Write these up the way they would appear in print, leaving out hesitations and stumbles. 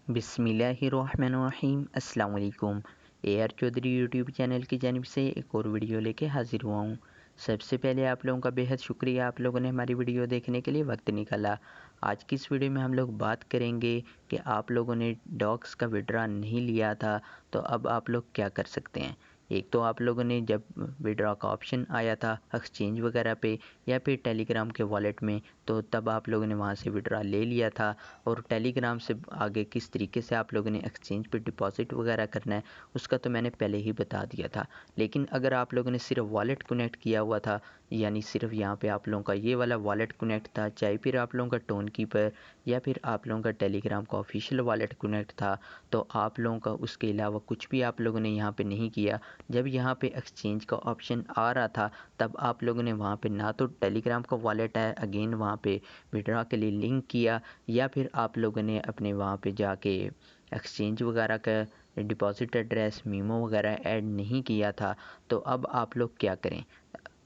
बिस्मिल्लाहिर्रहमानिर्रहीम। अस्सलाम वालेकुम। AR चौधरी यूट्यूब चैनल की जानिब से एक और वीडियो लेके हाज़िर हुआ हूँ। सबसे पहले आप लोगों का बेहद शुक्रिया, आप लोगों ने हमारी वीडियो देखने के लिए वक्त निकाला। आज की इस वीडियो में हम लोग बात करेंगे कि आप लोगों ने डॉक्स का विड्रा नहीं लिया था तो अब आप लोग क्या कर सकते हैं। एक तो आप लोगों ने जब विड्रा का ऑप्शन आया था एक्सचेंज वगैरह पे या फिर टेलीग्राम के वॉलेट में, तो तब आप लोगों ने वहाँ से विड्रा ले लिया था। और टेलीग्राम से आगे किस तरीके से आप लोगों ने एक्सचेंज पे डिपॉज़िट वगैरह करना है उसका तो मैंने पहले ही बता दिया था। लेकिन अगर आप लोगों ने सिर्फ वॉलेट कनेक्ट किया हुआ था, यानी सिर्फ यहाँ पे आप लोगों का ये वाला वॉलेट कनेक्ट था, चाहे फिर आप लोगों का टोन कीपर या फिर आप लोगों का टेलीग्राम का ऑफिशियल वॉलेट कनेक्ट था, तो आप लोगों का उसके अलावा कुछ भी आप लोगों ने यहाँ पे नहीं किया। जब यहाँ पे एक्सचेंज का ऑप्शन आ रहा था तब आप लोगों ने वहाँ पे ना तो टेलीग्राम का वॉलेट है अगेन वहाँ पे विड्रा के लिए लिंक किया, या फिर आप लोगों ने अपने वहाँ पे जाके एक्सचेंज वगैरह का डिपॉज़िट एड्रेस मीमो वगैरह ऐड नहीं किया था। तो अब आप लोग क्या करें।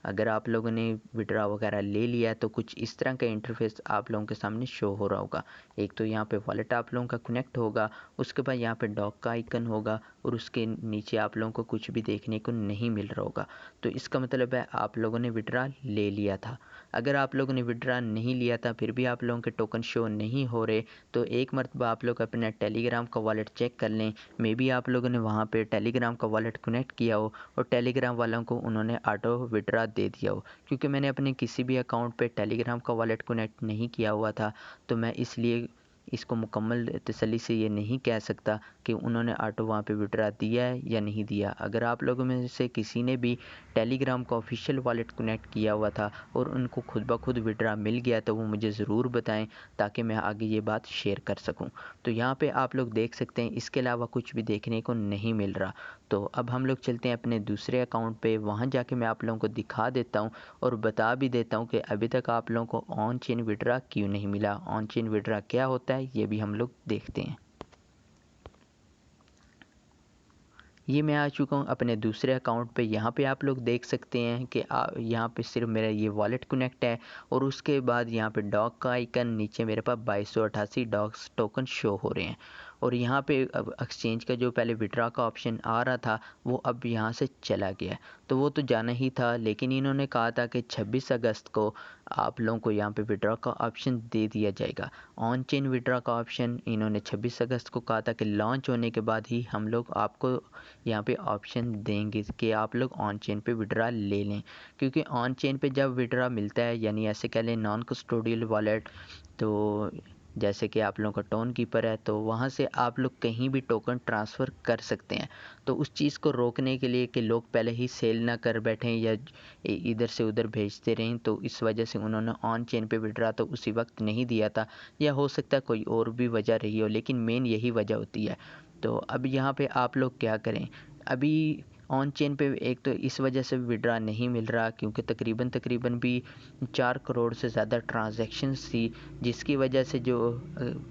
अगर आप लोगों ने विड्रा वगैरह ले लिया तो कुछ इस तरह का इंटरफेस आप लोगों के सामने शो हो रहा होगा। एक तो यहाँ पे वॉलेट आप लोगों का कनेक्ट होगा, उसके बाद यहाँ पे डॉग का आइकन होगा और उसके नीचे आप लोगों को कुछ भी देखने को नहीं मिल रहा होगा। तो इसका मतलब है आप लोगों ने विड्रा ले लिया था। अगर आप लोगों ने विड्रा नहीं लिया था फिर भी आप लोगों के टोकन शो नहीं हो रहे, तो एक मरतबा आप लोग अपना टेलीग्राम का वॉलेट चेक कर लें। मे बी आप लोगों ने वहाँ पे टेलीग्राम का वॉलेट कनेक्ट किया हो और टेलीग्राम वालों को उन्होंने ऑटो विड्रा दे दिया हो। क्योंकि मैंने अपने किसी भी अकाउंट पे टेलीग्राम का वॉलेट कनेक्ट नहीं किया हुआ था, तो मैं इसलिए इसको मुकम्मल तसल्ली से ये नहीं कह सकता कि उन्होंने ऑटो वहाँ पे विड्रा दिया है या नहीं दिया। अगर आप लोगों में से किसी ने भी टेलीग्राम का ऑफिशियल वॉलेट कनेक्ट किया हुआ था और उनको खुद ब खुद विड्रा मिल गया तो वो मुझे ज़रूर बताएं ताकि मैं आगे ये बात शेयर कर सकूं। तो यहाँ पे आप लोग देख सकते हैं इसके अलावा कुछ भी देखने को नहीं मिल रहा। तो अब हम लोग चलते हैं अपने दूसरे अकाउंट पे, वहाँ जाके मैं आप लोगों को दिखा देता हूँ और बता भी देता हूँ कि अभी तक आप लोगों को ऑन चेन विड्रा क्यों नहीं मिला। ऑन चेन विड्रा क्या होता है ये भी हम लोग देखते हैं। ये मैं आ चुका हूँ अपने दूसरे अकाउंट पे। यहाँ पे आप लोग देख सकते हैं कि यहाँ पे सिर्फ मेरा ये वॉलेट कनेक्ट है और उसके बाद यहाँ पे डॉग का आइकन, नीचे मेरे पास 2288 डॉग्स टोकन शो हो रहे हैं। और यहाँ पे अब एक्सचेंज का जो पहले विड्रा का ऑप्शन आ रहा था वो अब यहाँ से चला गया। तो वो तो जाना ही था, लेकिन इन्होंने कहा था कि 26 अगस्त को आप लोगों को यहाँ पे विड्रा का ऑप्शन दे दिया जाएगा। ऑन चेन विड्रा का ऑप्शन इन्होंने 26 अगस्त को कहा था कि लॉन्च होने के बाद ही हम लोग आपको यहाँ पे ऑप्शन देंगे कि आप लोग ऑन चेन पे विड्रा ले लें। क्योंकि ऑन चेन पे जब विड्रा मिलता है, यानी ऐसे कह लें नॉन कस्टोडियल वॉलेट, तो जैसे कि आप लोगों का टोन कीपर है तो वहाँ से आप लोग कहीं भी टोकन ट्रांसफ़र कर सकते हैं। तो उस चीज़ को रोकने के लिए कि लोग पहले ही सेल ना कर बैठें या इधर से उधर भेजते रहें, तो इस वजह से उन्होंने ऑन चेन पे विड्रा तो उसी वक्त नहीं दिया था, या हो सकता है कोई और भी वजह रही हो, लेकिन मेन यही वजह होती है। तो अब यहाँ पे आप लोग क्या करें। अभी ऑन चेन पे एक तो इस वजह से विड्रा नहीं मिल रहा क्योंकि तकरीबन भी 4 करोड़ से ज़्यादा ट्रांजैक्शंस थी, जिसकी वजह से जो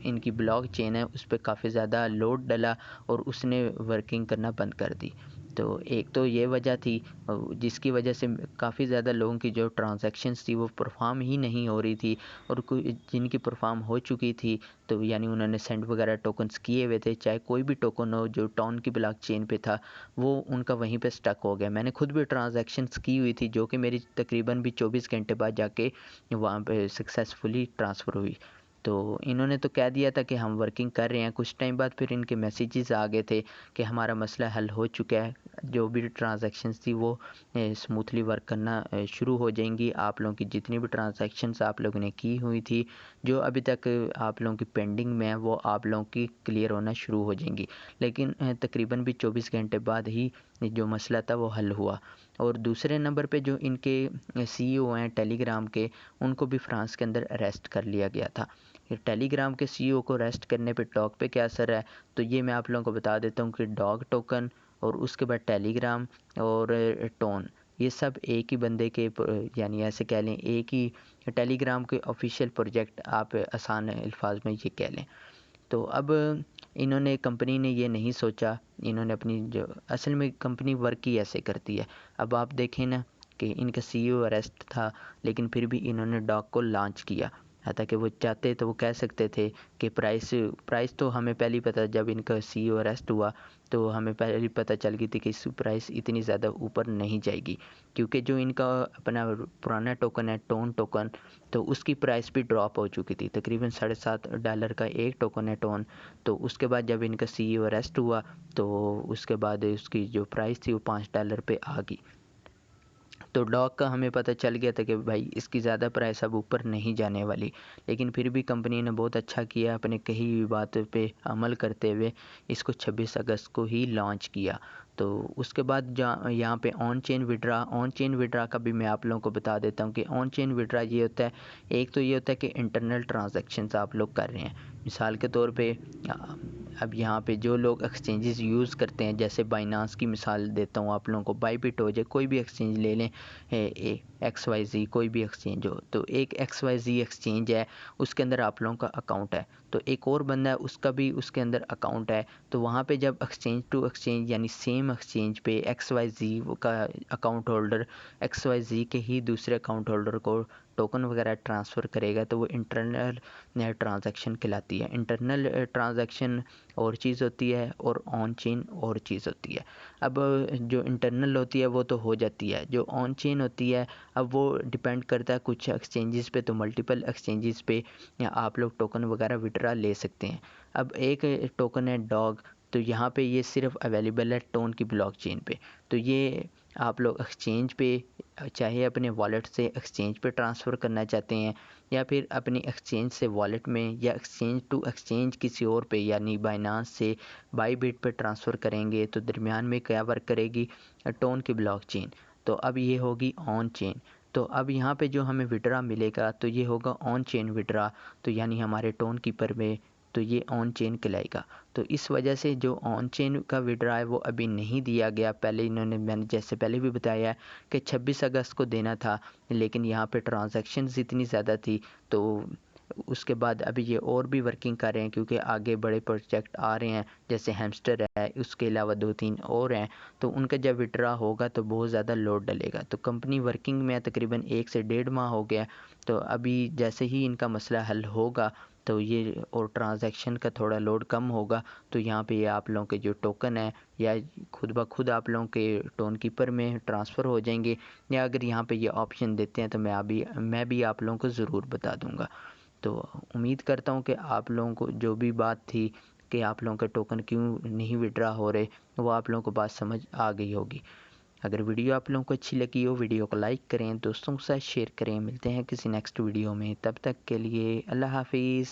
इनकी ब्लॉक चेन है उस पर काफ़ी ज़्यादा लोड डला और उसने वर्किंग करना बंद कर दी। तो एक तो ये वजह थी जिसकी वजह से काफ़ी ज़्यादा लोगों की जो ट्रांजैक्शंस थी वो परफॉर्म ही नहीं हो रही थी, और कोई जिनकी परफॉर्म हो चुकी थी तो यानी उन्होंने सेंड वगैरह टोकन्स किए हुए थे, चाहे कोई भी टोकन हो जो टॉन की ब्लॉक चेन पे था वो उनका वहीं पे स्टक हो गया। मैंने खुद भी ट्रांजैक्शंस की हुई थी जो कि मेरी तकरीबन भी 24 घंटे बाद जाके वहाँ पे सक्सेसफुली ट्रांसफ़र हुई। तो इन्होंने तो कह दिया था कि हम वर्किंग कर रहे हैं, कुछ टाइम बाद फिर इनके मैसेजेस आ गए थे कि हमारा मसला हल हो चुका है, जो भी ट्रांजैक्शंस थी वो स्मूथली वर्क करना शुरू हो जाएंगी। आप लोगों की जितनी भी ट्रांजैक्शंस आप लोगों ने की हुई थी जो अभी तक आप लोगों की पेंडिंग में है वो आप लोगों की क्लियर होना शुरू हो जाएंगी। लेकिन तकरीबन भी 24 घंटे बाद ही जो मसला था वो हल हुआ। और दूसरे नंबर पे जो इनके CEO हैं टेलीग्राम के, उनको भी फ्रांस के अंदर अरेस्ट कर लिया गया था। टेलीग्राम के CEO को अरेस्ट करने पे डॉग पे क्या असर है, तो ये मैं आप लोगों को बता देता हूँ कि डॉग टोकन और उसके बाद टेलीग्राम और टोन, ये सब एक ही बंदे के यानी ऐसे कह लें एक ही टेलीग्राम के ऑफिशियल प्रोजेक्ट, आप आसान अल्फाज में ये कह लें। तो अब इन्होंने कंपनी ने ये नहीं सोचा, इन्होंने अपनी जो असल में कंपनी वर्क ही ऐसे करती है। अब आप देखें ना कि इनका CEO अरेस्ट था लेकिन फिर भी इन्होंने डॉग को लॉन्च किया। हालांकि वो चाहते तो वो कह सकते थे कि प्राइस तो हमें पहले ही पता, जब इनका CEO अरेस्ट हुआ तो हमें पहले ही पता चल गई थी कि इस प्राइस इतनी ज़्यादा ऊपर नहीं जाएगी, क्योंकि जो इनका अपना पुराना टोकन है टोन टोकन, तो उसकी प्राइस भी ड्रॉप हो चुकी थी। तकरीबन $7.5 का एक टोकन है टोन। तो उसके बाद जब इनका CEO अरेस्ट हुआ तो उसके बाद उसकी जो प्राइस थी वो $5 पे आ गई। तो डॉग का हमें पता चल गया था कि भाई इसकी ज़्यादा प्राइस अब ऊपर नहीं जाने वाली, लेकिन फिर भी कंपनी ने बहुत अच्छा किया, अपने कही हुई बात पे अमल करते हुए इसको 26 अगस्त को ही लॉन्च किया। तो उसके बाद यहाँ पे ऑन चेन विड्रा का भी मैं आप लोगों को बता देता हूँ कि ऑन चेन विड्रा ये होता है, एक तो ये होता है कि इंटरनल ट्रांजैक्शंस आप लोग कर रहे हैं। मिसाल के तौर पे अब यहाँ पे जो लोग एक्सचेंजेस यूज़ करते हैं, जैसे बाइनांस की मिसाल देता हूँ आप लोगों को, बाईबिट हो जाए, कोई भी एक्सचेंज ले लें, XYZ कोई भी एक्सचेंज हो, तो एक XYZ एक्सचेंज है, उसके अंदर आप लोगों का अकाउंट है, तो एक और बंदा है उसका भी उसके अंदर अकाउंट है। तो वहाँ पे जब एक्सचेंज टू एक्सचेंज यानी सेम एक्सचेंज पे XYZ का अकाउंट होल्डर XYZ के ही दूसरे अकाउंट होल्डर को टोकन वगैरह ट्रांसफ़र करेगा, तो वो इंटरनल ट्रांजैक्शन कहलाती है। इंटरनल ट्रांजैक्शन और चीज़ होती है और ऑन चेन और चीज़ होती है। अब जो इंटरनल होती है वो तो हो जाती है, जो ऑन चेन होती है अब वो डिपेंड करता है कुछ एक्सचेंजेस पे, तो मल्टीपल एक्सचेंजेस पे या आप लोग टोकन वगैरह विड्रा ले सकते हैं। अब एक टोकन है डॉग, तो यहाँ पे ये सिर्फ अवेलेबल है टोन की ब्लॉकचेन पे। तो ये आप लोग एक्सचेंज पे चाहे अपने वॉलेट से एक्सचेंज पे ट्रांसफ़र करना चाहते हैं या फिर अपनी एक्सचेंज से वॉलेट में, या एक्सचेंज टू एक्सचेंज किसी और पे यानी बाइनांस से बाईबिट पे ट्रांसफ़र करेंगे, तो दरमियान में क्या वर्क करेगी, टोन की ब्लॉकचेन। तो अब ये होगी ऑन चेन। तो अब यहाँ पे जो हमें विड्रा मिलेगा तो ये होगा ऑन चेन विड्रा, तो यानी हमारे टोन कीपर में, तो ये ऑन चेन कहलाएगा। तो इस वजह से जो ऑन चेन का विड्रा है वो अभी नहीं दिया गया। पहले मैंने जैसे पहले भी बताया कि 26 अगस्त को देना था, लेकिन यहाँ पे ट्रांजैक्शंस इतनी ज़्यादा थी, तो उसके बाद अभी ये और भी वर्किंग कर रहे हैं, क्योंकि आगे बड़े प्रोजेक्ट आ रहे हैं, जैसे हैमस्टर है, उसके अलावा 2-3 और हैं। तो उनका जब विड्रा होगा तो बहुत ज़्यादा लोड डलेगा। तो कंपनी वर्किंग में तकरीबन 1 से 1.5 माह हो गया। तो अभी जैसे ही इनका मसला हल होगा तो ये और ट्रांजैक्शन का थोड़ा लोड कम होगा, तो यहाँ पे ये आप लोगों के जो टोकन है या खुद ब खुद आप लोगों के टोन कीपर में ट्रांसफ़र हो जाएंगे, या अगर यहाँ पे ये ऑप्शन देते हैं तो मैं भी आप लोगों को ज़रूर बता दूँगा। तो उम्मीद करता हूँ कि आप लोगों को जो भी बात थी कि आप लोगों के टोकन क्यों नहीं विड्रा हो रहे, वो आप लोगों को बात समझ आ गई होगी। अगर वीडियो आप लोगों को अच्छी लगी हो, वीडियो को लाइक करें, दोस्तों के साथ शेयर करें। मिलते हैं किसी नेक्स्ट वीडियो में, तब तक के लिए अल्लाह हाफिज़।